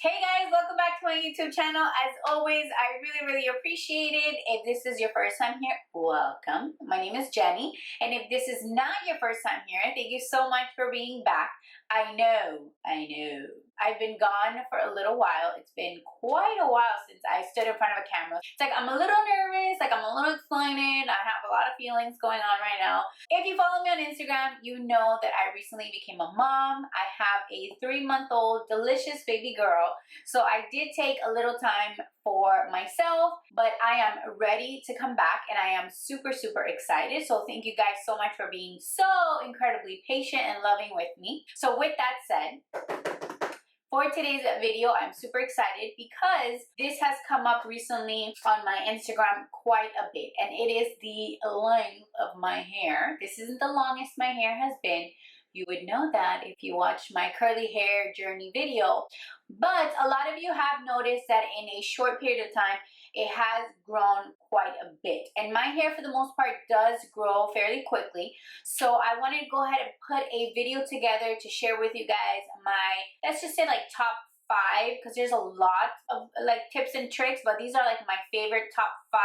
Hey guys, welcome back to my YouTube channel. As always, I really appreciate it. If this is your first time here, welcome. My name is Jenny, and if this is not your first time here, thank you so much for being back. I know. I've been gone for a little while. It's been quite a while since I stood in front of a camera. It's like I'm a little nervous, like I'm a little excited. I have a lot of feelings going on right now. If you follow me on Instagram, you know that I recently became a mom. I have a 3-month-old delicious baby girl. So I did take a little time for myself, but I am ready to come back and I am super excited. So thank you guys so much for being so incredibly patient and loving with me. So with that said, for today's video, I'm super excited because this has come up recently on my Instagram quite a bit, and it is the length of my hair. This isn't the longest my hair has been. You would know that if you watch my curly hair journey video, but a lot of you have noticed that in a short period of time, it has grown quite a bit. And my hair, for the most part, does grow fairly quickly. So I wanted to go ahead and put a video together to share with you guys my, let's just say like top 5, because there's a lot of like tips and tricks, but these are like my favorite top 5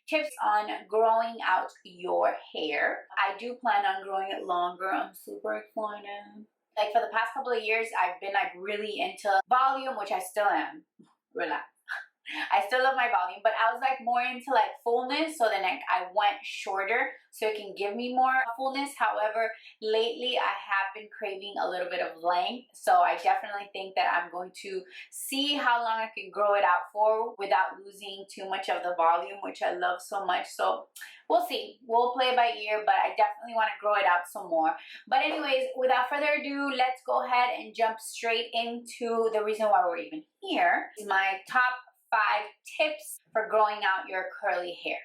tips on growing out your hair. I do plan on growing it longer. I'm super excited. Like for the past couple of years, I've been like really into volume, which I still am. Relax. I still love my volume, but I was like more into like fullness, so then I went shorter so it can give me more fullness. However, lately I have been craving a little bit of length, so I definitely think that I'm going to see how long I can grow it out for without losing too much of the volume, which I love so much. So we'll see. We'll play it by ear, but I definitely want to grow it out some more. But anyways, without further ado, let's go ahead and jump straight into the reason why we're even here. Is my top 5 tips for growing out your curly hair.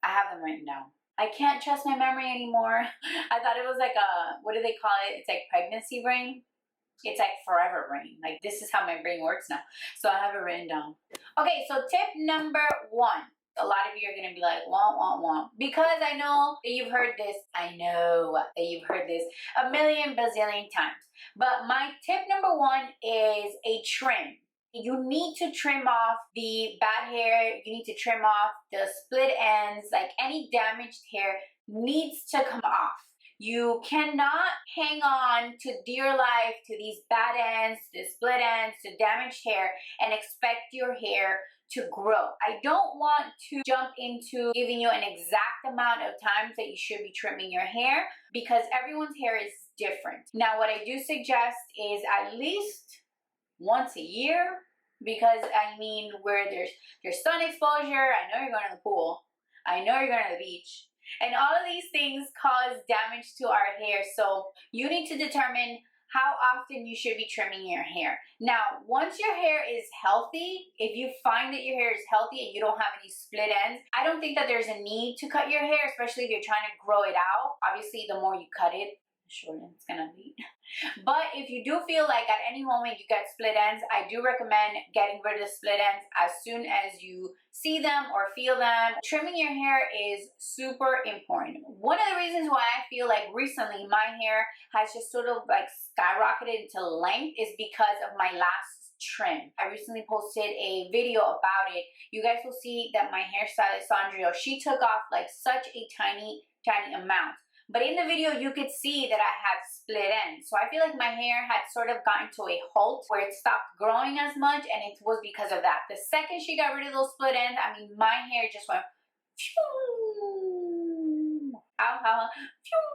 I have them written down. I can't trust my memory anymore. I thought it was like a, what do they call it? It's like pregnancy brain. It's like forever brain. Like this is how my brain works now. So I have it written down. Okay, so tip number 1. A lot of you are going to be like, womp. Because I know that you've heard this. I know that you've heard this a million bazillion times. But my tip number 1 is a trim. You need to trim off the bad hair. You need to trim off the split ends. Like any damaged hair needs to come off. You cannot hang on to dear life to these bad ends, to split ends, to damaged hair and expect your hair to grow. I don't want to jump into giving you an exact amount of times that you should be trimming your hair because everyone's hair is different. Now, what I do suggest is at least once a year, because I mean, where there's sun exposure, I know you're going to the pool, I know you're going to the beach, and all of these things cause damage to our hair. So you need to determine how often you should be trimming your hair. Now, once your hair is healthy, if you find that your hair is healthy and you don't have any split ends, I don't think that there's a need to cut your hair, especially if you're trying to grow it out. Obviously, the more you cut it, the shorter it's gonna be. But if you do feel like at any moment you get split ends, I do recommend getting rid of the split ends as soon as you see them or feel them. Trimming your hair is super important. One of the reasons why I feel like recently my hair has just sort of like skyrocketed into length is because of my last trim. I recently posted a video about it. You guys will see that my hairstylist Sandrio, she took off like such a tiny amount. But in the video, you could see that I had split ends. So I feel like my hair had sort of gotten to a halt where it stopped growing as much, and it was because of that. The second she got rid of those split ends, I mean, my hair just went phew, ow, phew.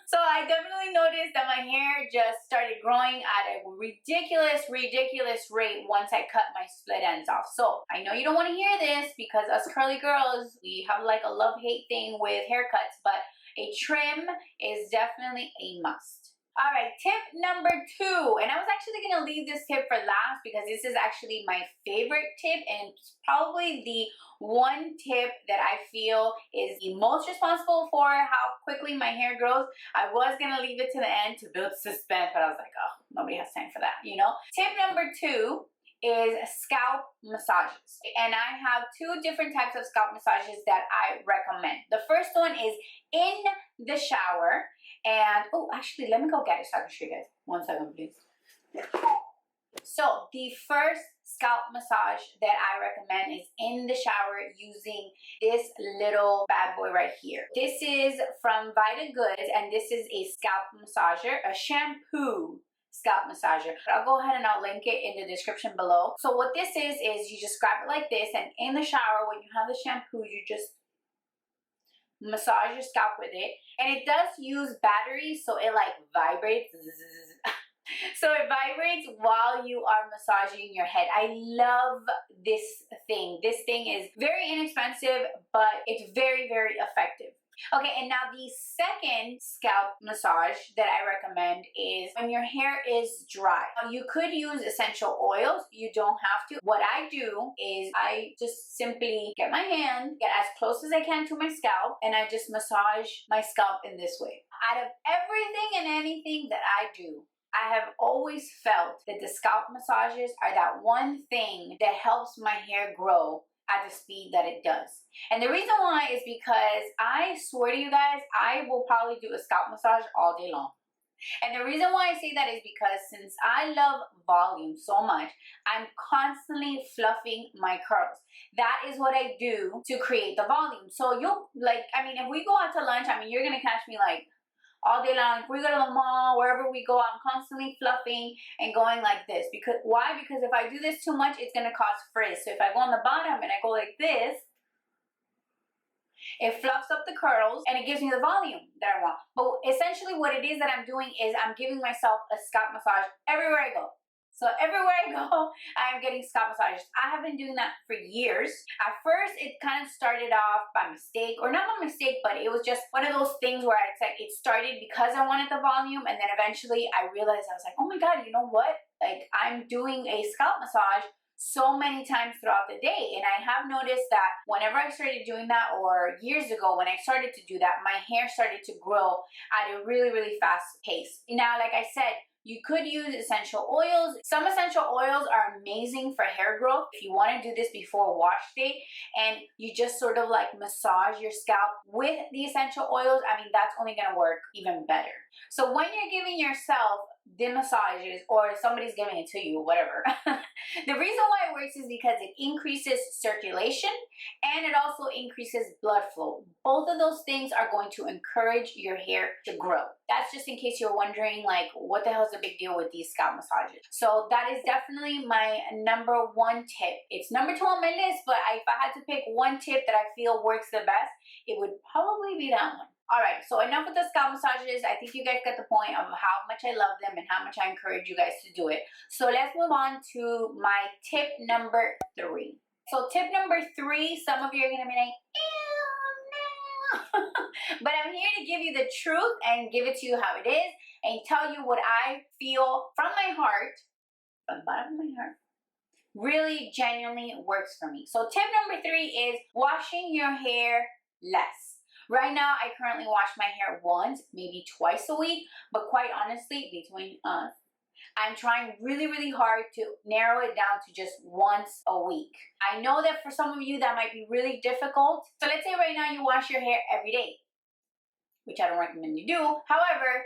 So I definitely noticed that my hair just started growing at a ridiculous rate once I cut my split ends off. So I know you don't want to hear this because us curly girls, we have like a love-hate thing with haircuts, but a trim is definitely a must. All right, tip number 2, and I was actually going to leave this tip for last because this is actually my favorite tip and it's probably the one tip that I feel is the most responsible for how quickly my hair grows. I was going to leave it to the end to build suspense, but I was like, oh, nobody has time for that, you know? Tip number 2 is scalp massages. And I have 2 different types of scalp massages that I recommend. The first one is in the shower. And, oh, actually, let me go get it so I can show you guys. 1 second, please. So the first scalp massage that I recommend is in the shower using this little bad boy right here. This is from Vita Goods, and this is a scalp massager, a shampoo scalp massager. I'll go ahead and I'll link it in the description below. So what this is you just grab it like this, and in the shower when you have the shampoo, you just massage your scalp with it. And it does use batteries, so it like vibrates. So it vibrates while you are massaging your head. I love this thing. This thing is very inexpensive, but it's very, very effective. Okay, and now the second scalp massage that I recommend is when your hair is dry. You could use essential oils. You don't have to. What I do is I just simply get my hand, get as close as I can to my scalp, and I just massage my scalp in this way. Out of everything and anything that I do, I have always felt that the scalp massages are that one thing that helps my hair grow at the speed that it does. And the reason why is because I swear to you guys, I will probably do a scalp massage all day long. And the reason why I say that is because since I love volume so much, I'm constantly fluffing my curls. That is what I do to create the volume. So you'll if we go out to lunch, you're gonna catch me like all day long. If we go to the mall, wherever we go, I'm constantly fluffing and going like this. Why? Because if I do this too much, it's gonna cause frizz. So if I go on the bottom and I go like this, it fluffs up the curls and it gives me the volume that I want. But essentially what it is that I'm doing is I'm giving myself a scalp massage everywhere I go. So everywhere I go, I'm getting scalp massages. I have been doing that for years. At first, it kind of started off by mistake, or not by mistake, but it was just one of those things where it started because I wanted the volume, and then eventually I realized, I was like, oh my God, you know what? Like, I'm doing a scalp massage so many times throughout the day. And I have noticed that whenever I started doing that, or years ago when I started to do that, my hair started to grow at a really, really fast pace. Now, like I said, you could use essential oils. Some essential oils are amazing for hair growth if you want to do this before wash day, and you just sort of like massage your scalp with the essential oils. That's only going to work even better. So when you're giving yourself the massages, or somebody's giving it to you, whatever, the reason why it works is because it increases circulation and it also increases blood flow. Both of those things are going to encourage your hair to grow. That's just in case you're wondering, like, what the hell is the big deal with these scalp massages? So that is definitely my number one tip. It's number 2 on my list, but if I had to pick one tip that I feel works the best, it would probably be that one. All right, so enough with the scalp massages. I think you guys get the point of how much I love them and how much I encourage you guys to do it. So let's move on to my tip number 3. So tip number 3, some of you are going to be like, ew, no. But I'm here to give you the truth and give it to you how it is and tell you what I feel from my heart, from the bottom of my heart, really genuinely works for me. So tip number 3 is washing your hair less. Right now, I currently wash my hair once, maybe twice a week, but quite honestly, between us, I'm trying really, really hard to narrow it down to just once a week. I know that for some of you, that might be really difficult. So let's say right now you wash your hair every day, which I don't recommend you do. However,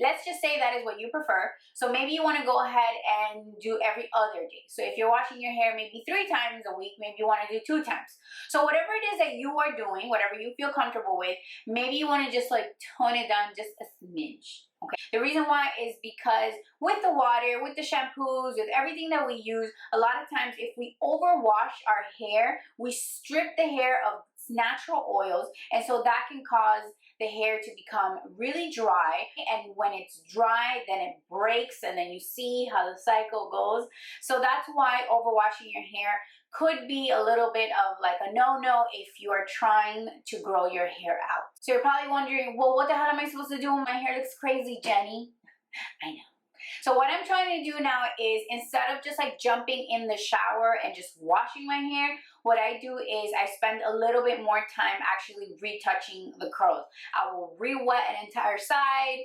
let's just say that is what you prefer. So maybe you want to go ahead and do every other day. So if you're washing your hair maybe 3 times a week, maybe you want to do 2 times. So whatever it is that you are doing, whatever you feel comfortable with, maybe you want to just like tone it down just a smidge. Okay. The reason why is because with the water, with the shampoos, with everything that we use, a lot of times if we overwash our hair, we strip the hair of natural oils, and so that can cause the hair to become really dry, and when it's dry, then it breaks, and then you see how the cycle goes. So that's why overwashing your hair could be a little bit of like a no-no if you are trying to grow your hair out. So you're probably wondering, well, what the hell am I supposed to do when my hair looks crazy, Jenny? I know. So what I'm trying to do now is, instead of just like jumping in the shower and just washing my hair, what I do is I spend a little bit more time actually retouching the curls. I will re-wet an entire side,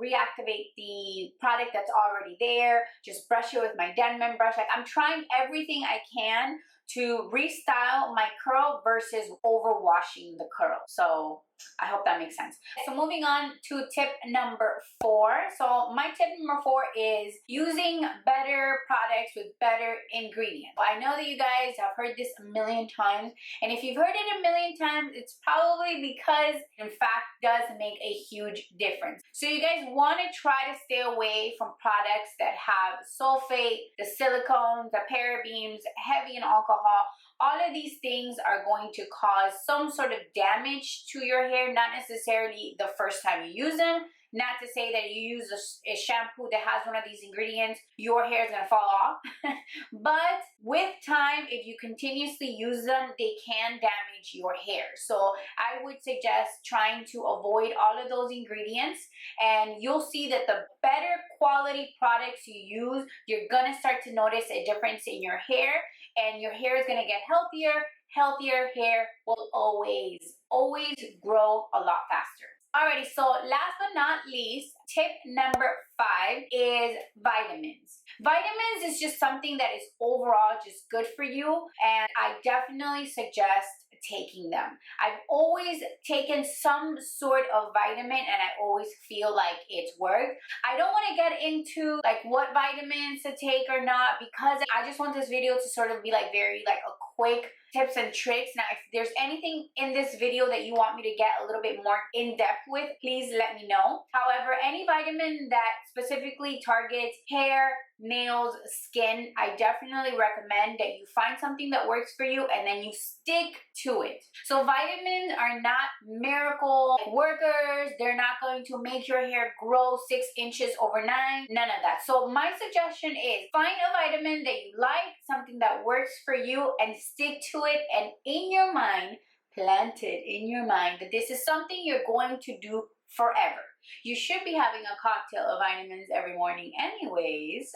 reactivate the product that's already there, just brush it with my Denman brush. Like, I'm trying everything I can to restyle my curl versus overwashing the curl. So I hope that makes sense. So moving on to tip number 4. So my tip number 4 is using better products with better ingredients. I know that you guys have heard this a million times, and if you've heard it a million times, it's probably because in fact does make a huge difference. So you guys want to try to stay away from products that have sulfate, the silicones, the parabens, heavy in alcohol. All of these things are going to cause some sort of damage to your hair, not necessarily the first time you use them. Not to say that you use a shampoo that has one of these ingredients, your hair is going to fall off. But with time, if you continuously use them, they can damage your hair. So I would suggest trying to avoid all of those ingredients, and you'll see that the better quality products you use, you're going to start to notice a difference in your hair, and your hair is going to get healthier. Healthier hair will always grow a lot faster. Alrighty, so last but not least, tip number 5 is vitamins. Vitamins is just something that is overall just good for you, and I definitely suggest taking them. I've always taken some sort of vitamin and I always feel like it's worked. I don't want to get into like what vitamins to take or not, because I just want this video to sort of be like very like a quick tips and tricks. Now, if there's anything in this video that you want me to get a little bit more in depth with, please let me know. However, any vitamin that specifically targets hair, nails, skin, I definitely recommend that you find something that works for you and then you stick to it. So vitamins are not miracle workers. They're not going to make your hair grow 6 inches overnight. None of that. So my suggestion is find a vitamin that you like, something that works for you, and stick to it, and in your mind, plant it in your mind that this is something you're going to do forever. You should be having a cocktail of vitamins every morning anyways.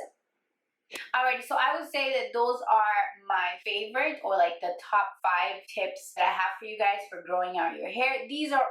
Alrighty, so I would say that those are my favorite, or like the top 5 tips that I have for you guys for growing out your hair. These are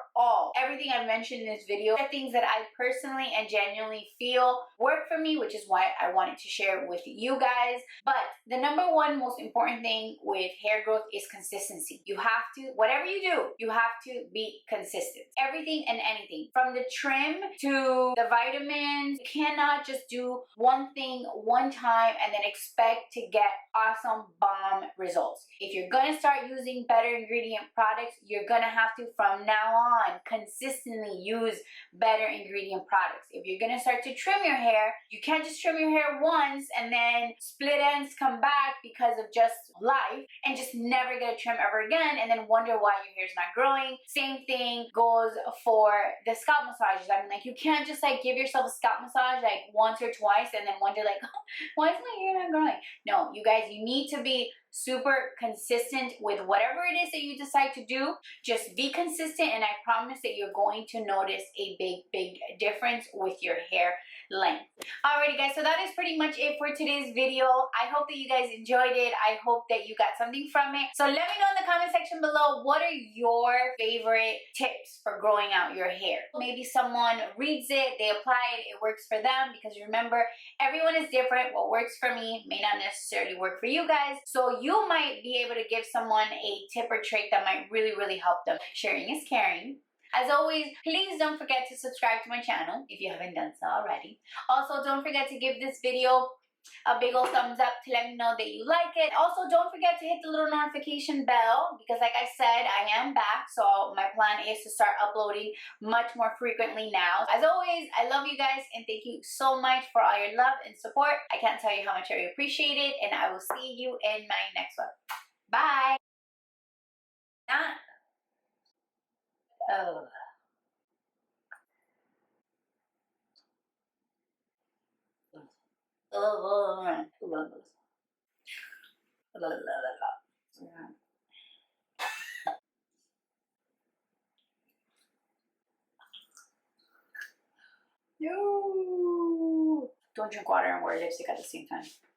everything I've mentioned in this video are things that I personally and genuinely feel work for me, which is why I wanted to share with you guys. But the number 1 most important thing with hair growth is consistency. You have to, whatever you do, you have to be consistent. Everything and anything, from the trim to the vitamins, you cannot just do one thing one time and then expect to get awesome bomb results. If you're gonna start using better ingredient products, you're gonna have to from now on consistently use better ingredient products. If you're gonna start to trim your hair, you can't just trim your hair once and then split ends come back because of just life and just never get a trim ever again and then wonder why your hair's not growing. Same thing goes for the scalp massages. I mean, like, you can't just like give yourself a scalp massage like once or twice and then wonder like, oh, why is my hair not growing? No, you guys, you need to be super consistent with whatever it is that you decide to do. Just be consistent, and I promise that you're going to notice a big difference with your hair length. Alrighty guys, so that is pretty much it for today's video. I hope that you guys enjoyed it. I hope that you got something from it. So let me know in the comment section below, what are your favorite tips for growing out your hair? Maybe someone reads it, they apply it, it works for them, because remember, everyone is different. What works for me may not necessarily work for you guys. So you might be able to give someone a tip or trick that might really help them. Sharing is caring. As always, please don't forget to subscribe to my channel if you haven't done so already. Also, don't forget to give this video a big old thumbs up to let me know that you like it. Also, don't forget to hit the little notification bell, because like I said, I am back. So my plan is to start uploading much more frequently now. As always, I love you guys and thank you so much for all your love and support. I can't tell you how much I appreciate it, and I will see you in my next one. Bye. Oh. Don't drink water and wear lipstick at the same time.